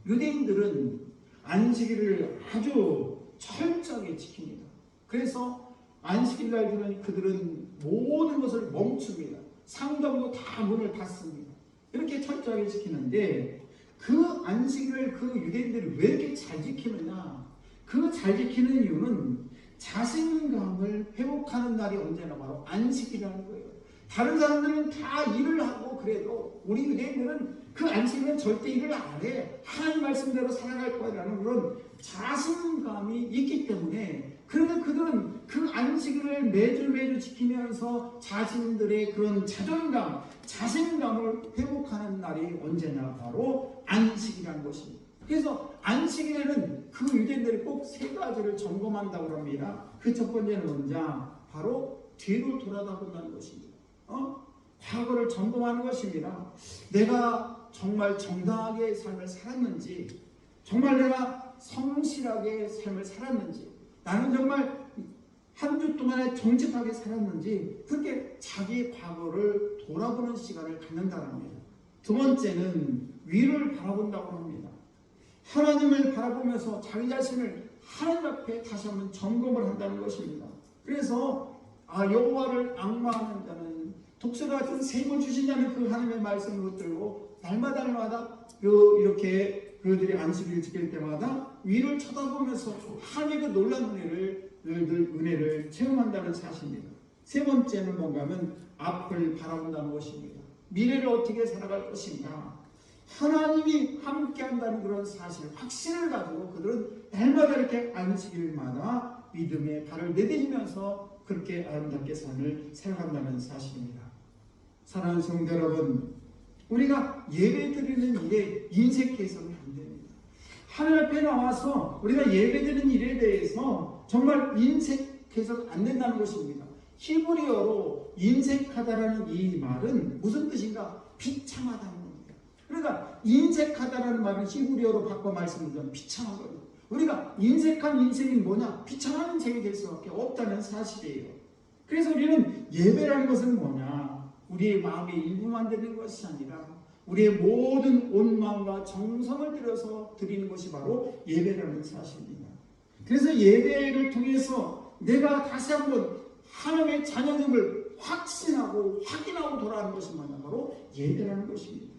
유대인들은 안식일을 아주 철저하게 지킵니다. 그래서 안식일 날 되면 그들은 모든 것을 멈춥니다. 상점도 다 문을 닫습니다. 이렇게 철저하게 지키는데 그 안식일을 그 유대인들이 왜 이렇게 잘 지키느냐? 그 잘 지키는 이유는 자신감을 회복하는 날이 언제나 바로 안식이라는 거예요. 다른 사람들은 다 일을 하고 그래도 우리 유대인들은 그 안식일은 절대 일을 안 해. 하나님 말씀대로 살아갈 거라는 그런 자신감이 있기 때문에 그래서 그들은 그 안식일을 매주 지키면서 자신들의 그런 자존감, 자신감을 회복하는 날이 언제나 바로 안식이라는 것입니다. 그래서 안식일에는 그 유대인들이 꼭 3가지를 점검한다고 합니다. 그 첫 번째는 먼저 바로 뒤로 돌아다본다는 것입니다. 과거를 점검하는 것입니다. 내가 정말 정당하게 삶을 살았는지, 정말 내가 성실하게 삶을 살았는지, 나는 정말 한 주 동안에 정직하게 살았는지 그렇게 자기 과거를 돌아보는 시간을 갖는다는 겁니다. 두 번째는 위를 바라본다고 합니다. 하나님을 바라보면서 자기 자신을 하나님 앞에 다시 한번 점검을 한다는 것입니다. 그래서 여호와를 앙망하는 자는 독수리 같은 샘을 주신 자는 그 하나님의 말씀을 붙들고 날마다 이렇게 그들이 안식일을 지킬 때마다 위를 쳐다보면서 하나님의 그 놀라운 은혜를 체험한다는 사실입니다. 세 번째는 뭔가 하면 앞을 바라본다는 것입니다. 미래를 어떻게 살아갈 것인가, 하나님이 함께한다는 그런 사실, 확신을 가지고 그들은 날마다 이렇게 안식일마다 믿음의 발을 내딛으면서 그렇게 아름답게 삶을 살아간다는 사실입니다. 사랑하는 성도 여러분, 우리가 예배드리는 일에 인색해서는 안 됩니다. 하늘 앞에 나와서 우리가 예배드리는 일에 대해서 정말 인색해서는 안 된다는 것입니다. 히브리어로 인색하다라는 이 말은 무슨 뜻인가? 비참하다는 겁니다. 그러니까 인색하다라는 말은 히브리어로 바꿔 말씀드리면 비참한 거예요. 우리가 인색한 인생이 뭐냐? 비참한 인생이 될 수밖에 없다는 사실이에요. 그래서 우리는 예배라는 것은 뭐냐? 우리의 마음의 일부만 드리는 것이 아니라 우리의 모든 온 마음과 정성을 들여서 드리는 것이 바로 예배라는 사실입니다. 그래서 예배를 통해서 내가 다시 한번 하나님의 자녀됨을 확신하고 확인하고 돌아가는 것이 뭐냐? 바로 예배라는 것입니다.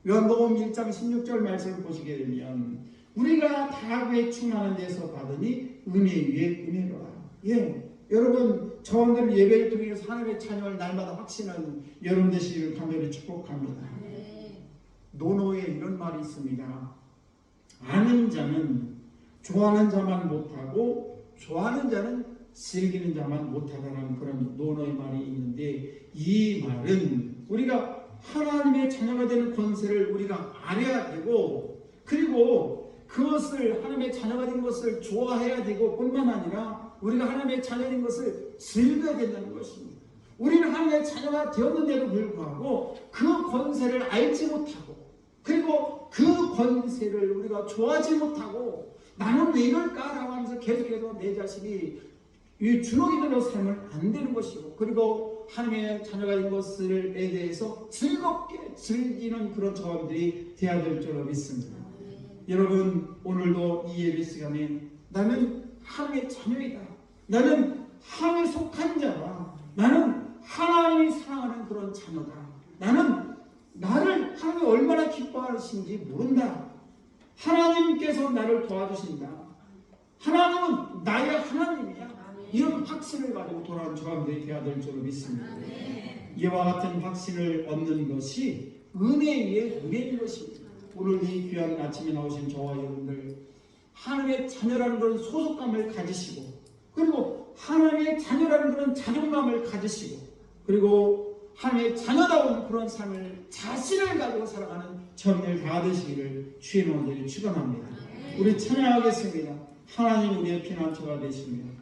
요한복음 1장 16절 말씀을 보시게 되면 우리가 다 충만한 데서 받으니 은혜 위에 은혜로라. 여러분, 저분들 예배를 통해서 하나님의 자녀를 날마다 확신하는 여러분 되시기를 간절히 축복합니다. 노노에 이런 말이 있습니다. 아는 자는 좋아하는 자만 못하고 좋아하는 자는 즐기는 자만 못하다는 그런 노노의 말이 있는데, 이 말은 우리가 하나님의 자녀가 되는 권세를 우리가 알아야 되고, 그리고 그것을 하나님의 자녀가 된 것을 좋아해야 되고 뿐만 아니라 우리가 하나님의 자녀인 것을 즐겨야 된다는 것입니다. 우리는 하나님의 자녀가 되었는데도 불구하고 그 권세를 알지 못하고, 그리고 그 권세를 우리가 좋아하지 못하고 나는 왜 이럴까라고 하면서 계속해서 내 자신이 이 주눅이들로 살면 안 되는 것이고, 그리고 하나님의 자녀가 된 것에 대해서 즐겁게 즐기는 그런 저들이 되어야 될 줄로 믿습니다. 여러분, 오늘도 이 예배 시간에 나는 하나님의 자녀이다, 나는 하나님에 속한 자다, 나는 하나님이 사랑하는 그런 자녀다, 나는 나를 하나님이 얼마나 기뻐하시는지 모른다, 하나님께서 나를 도와주신다, 하나님은 나의 하나님이야, 이런 확신을 가지고 돌아오는 저감들이 되어야 될 줄로 믿습니다. 이와 같은 확신을 얻는 것이 은혜 위에 은혜인 것입니다. 오늘 이 귀한 아침에 나오신 저와 여러분들, 하나님의 자녀라는 그런 소속감을 가지시고, 그리고 하나님의 자녀라는 그런 자존감을 가지시고, 그리고 하나님의 자녀다운 그런 삶을 자신을 가지고 살아가는 저들 다 되시기를 주의 이름으로 축원합니다. 우리 찬양하겠습니다. 하나님 우리의 피난처가 되십니다.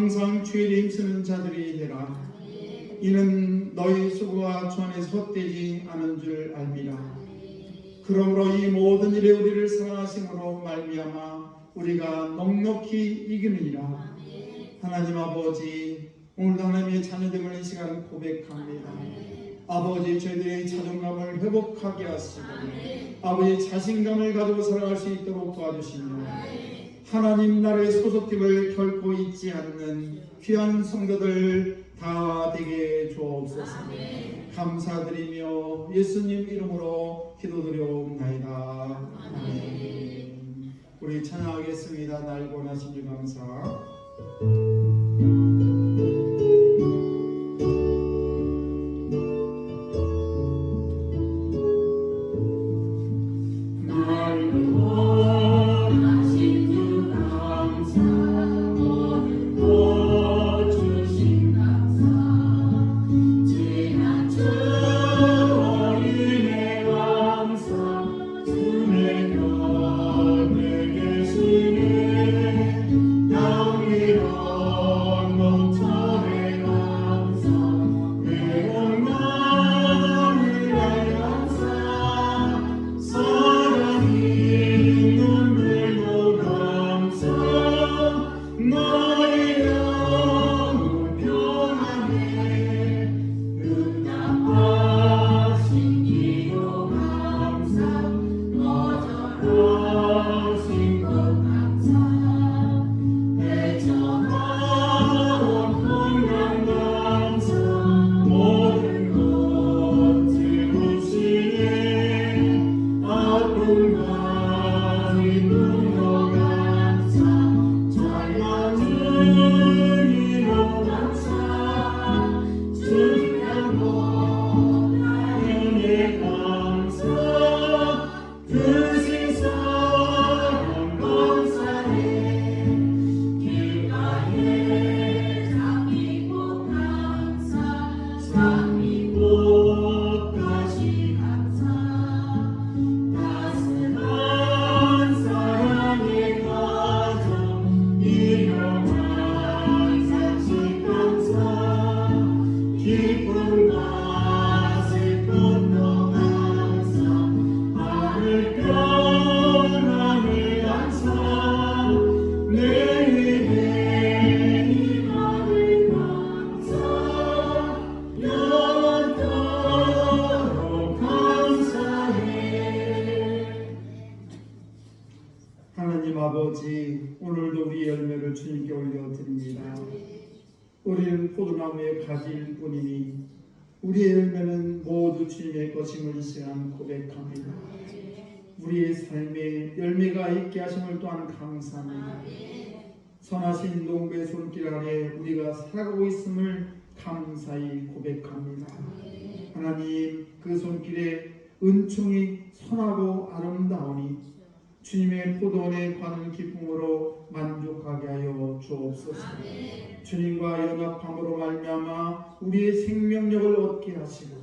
항상 주의 힘쓰는 자들이 되라. 이는 너희 수고가 주 안에서 헛되지 않은 줄 알미라. 그러므로 이 모든 일에 우리를 사랑하심으로 말미암아 우리가 넉넉히 이기느니라. 하나님 아버지, 오늘도 하나님의 자녀됨을 이 시간 고백합니다. 아버지, 저희들의 자존감을 회복하게 하시고 아버지, 자신감을 가지고 살아갈 수 있도록 도와주시며 하나님 나라의 소속됨을 결코 잊지 않는 귀한 성도들 다 되게 주옵소서. 감사드리며 예수님 이름으로 기도드려옵나이다. 아멘. 우리 찬양하겠습니다. 날 권하신 주 감사. 하나님 아버지, 오늘도 우리 열매를 주님께 올려드립니다. 우리는 포도나무의 가지일 뿐이니 우리의 열매는 모두 주님의 것임을 이 시간 고백합니다. 우리의 삶에 열매가 있게 하심을 또한 감사합니다. 선하신 농부의 손길 아래 우리가 살아가고 있음을 감사히 고백합니다. 하나님, 그 손길에 은총이 선하고 아름다우니 주님의 포도원에 관한 기쁨으로 만족하게 하여 주옵소서. 주님과 연합함으로 말미암아 우리의 생명력을 얻게 하시고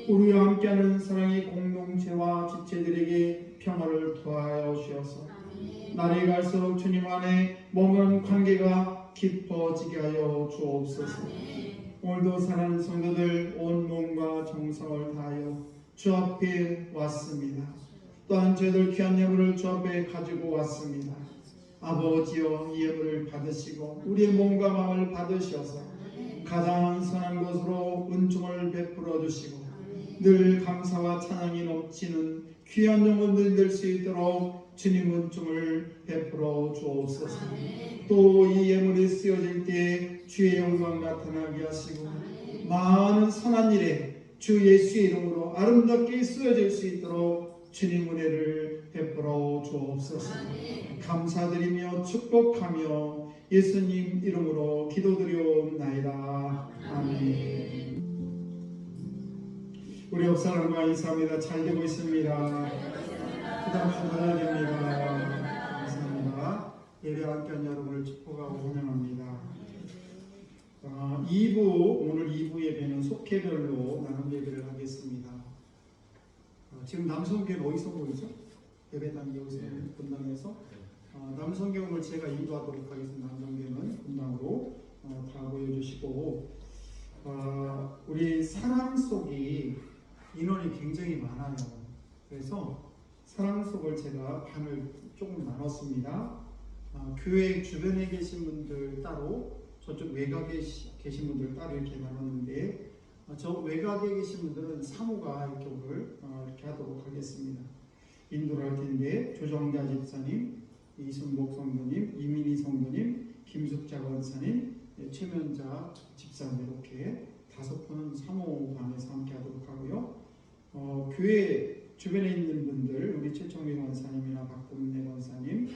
우리와 함께하는 사랑의 공동체와 지체들에게 평화를 더하여 주셔서 날이 갈수록 주님 안에 머무는 관계가 깊어지게 하여 주옵소서. 오늘도 사랑하는 성도들 온 몸과 정성을 다하여 주 앞에 왔습니다. 또한 저희들 귀한 예물을 주 앞에 가지고 왔습니다. 아버지여, 이 예물을 받으시고 우리의 몸과 마음을 받으셔서 가장 선한 것으로 은총을 베풀어 주시고 늘 감사와 찬양이 넘치는 귀한 영혼들 될 수 있도록 주님 은총을 베풀어 주옵소서. 또 이 예물이 쓰여질 때 주의 영광 나타나게 하시고 많은 선한 일에 주 예수의 이름으로 아름답게 쓰여질 수 있도록 주님 은혜를 베풀어 주옵소서. 감사드리며 축복하며 예수님 이름으로 기도드리옵나이다. 아멘. 우리 옆사람과 인사합니다. 잘 되고 있습니다. 그 다음 잘 됩니다. 감사합니다. 예배 함께한 여러분을 축복하고 환영합니다. 2부, 오늘 2부 예배는 속회별로 나눔 예배를 하겠습니다. 지금 남성교회는 어디서 보이죠? 예배당 여기서 분당에서 남성교회를 제가 인도하도록 하겠습니다. 남성교회는 분당으로 다 보여주시고 우리 사랑 속이 인원이 굉장히 많아요. 그래서 사랑 속을 제가 반을 조금 나눴습니다. 교회 주변에 계신 분들 따로, 저쪽 외곽에 계신 분들 따로 이렇게 나눴는데 저 외곽에 계신 분들은 사모가 이렇게 오늘 이렇게 하도록 하겠습니다. 인도를 할 텐데 조정자 집사님, 이순복 성도님, 이민희 성도님, 김숙자 권사님, 최면자 집사님 이렇게 5분은 사모반에서 함께 하도록 하고요. 교회 주변에 있는 분들, 우리 최청민 권사님이나 박금래 권사님,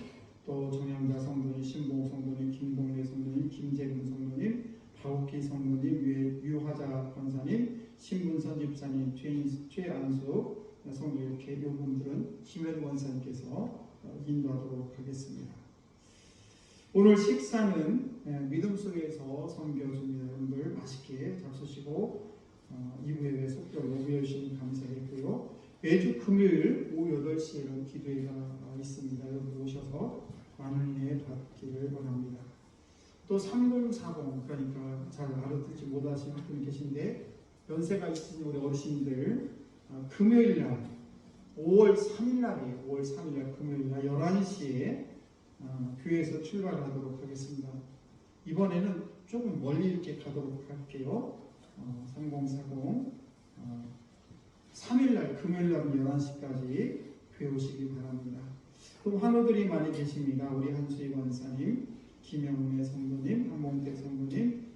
또 정양자 성도님, 신봉 성도님, 김동래 성도님, 김재근 성도님, 박옥기 성도님, 유화자 권사님, 신분선 집사님, 최안수 성도 이렇게 이분들은 김현 권사님께서 인도하도록 하겠습니다. 오늘 식사는 믿음 속에서 섬겨줍니다. 여러분들 맛있게 잡수시고 2부에 속별로 모여주시면 감사하겠고요. 매주 금요일 오후 8시에는 기도회가 있습니다. 여러분 오셔서 많은 은혜 받기를 원합니다. 또 3040, 그러니까 잘 알아듣지 못하시는 분이 계신데 연세가 있으신 우리 어르신들 금요일날 5월 3일날이에요. 5월 3일날 금요일날 11시에 교회에서 출발하도록 하겠습니다. 이번에는 조금 멀리 이렇게 가도록 할게요. 3040 3일날 금요일날 11시까지 교회 오시기 바랍니다. 또 환우들이 많이 계십니다. 우리 한수희 권사님, 김영래 성도님, 한봉택 성도님,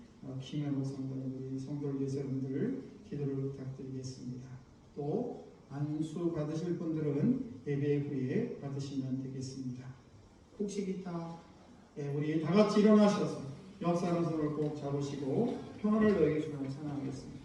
김현호 성도님, 우리 성도를 위해서 여러분들 기도를 부탁드리겠습니다. 또 안수 받으실 분들은 예배 후에 받으시면 되겠습니다. 혹시 기타 우리 다 같이 일어나셔서 역사하는 손을 꼭 잡으시고 평안을 너에게 주는 찬양하겠습니다.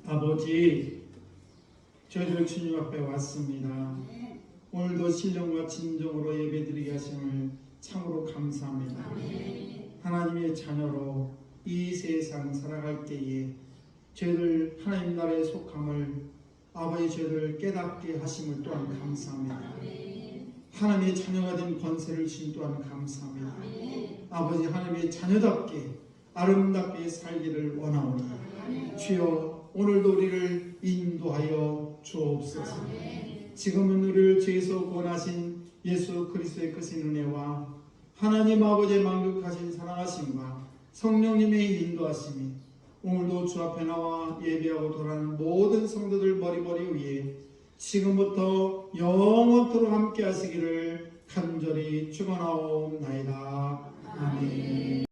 아버지, 저희들 주님 앞에 왔습니다. 오늘도 신령과 진정으로 예배드리게 하심을 참으로 감사합니다. 하나님의 자녀로 이 세상 살아갈 때에 저희들 하나님 나라에 속함을 아버지 저희들 깨닫게 하심을 또한 감사합니다. 하나님의 자녀가 된 권세를 주신 또한 감사합니다. 아버지 하나님의 자녀답게 아름답게 살기를 원하오니 주여 오늘도 우리를 인도하여 주옵소서. 지금은 우리를 죄에서 구원하신 예수 그리스도의 크신 은혜와 하나님 아버지의 만극하신 사랑하심과 성령님의 인도하심이 오늘도 주 앞에 나와 예배하고 돌아가는 모든 성도들 머리머리 위에 지금부터 영원토록 함께 하시기를 간절히 축원하옵나이다. 아멘.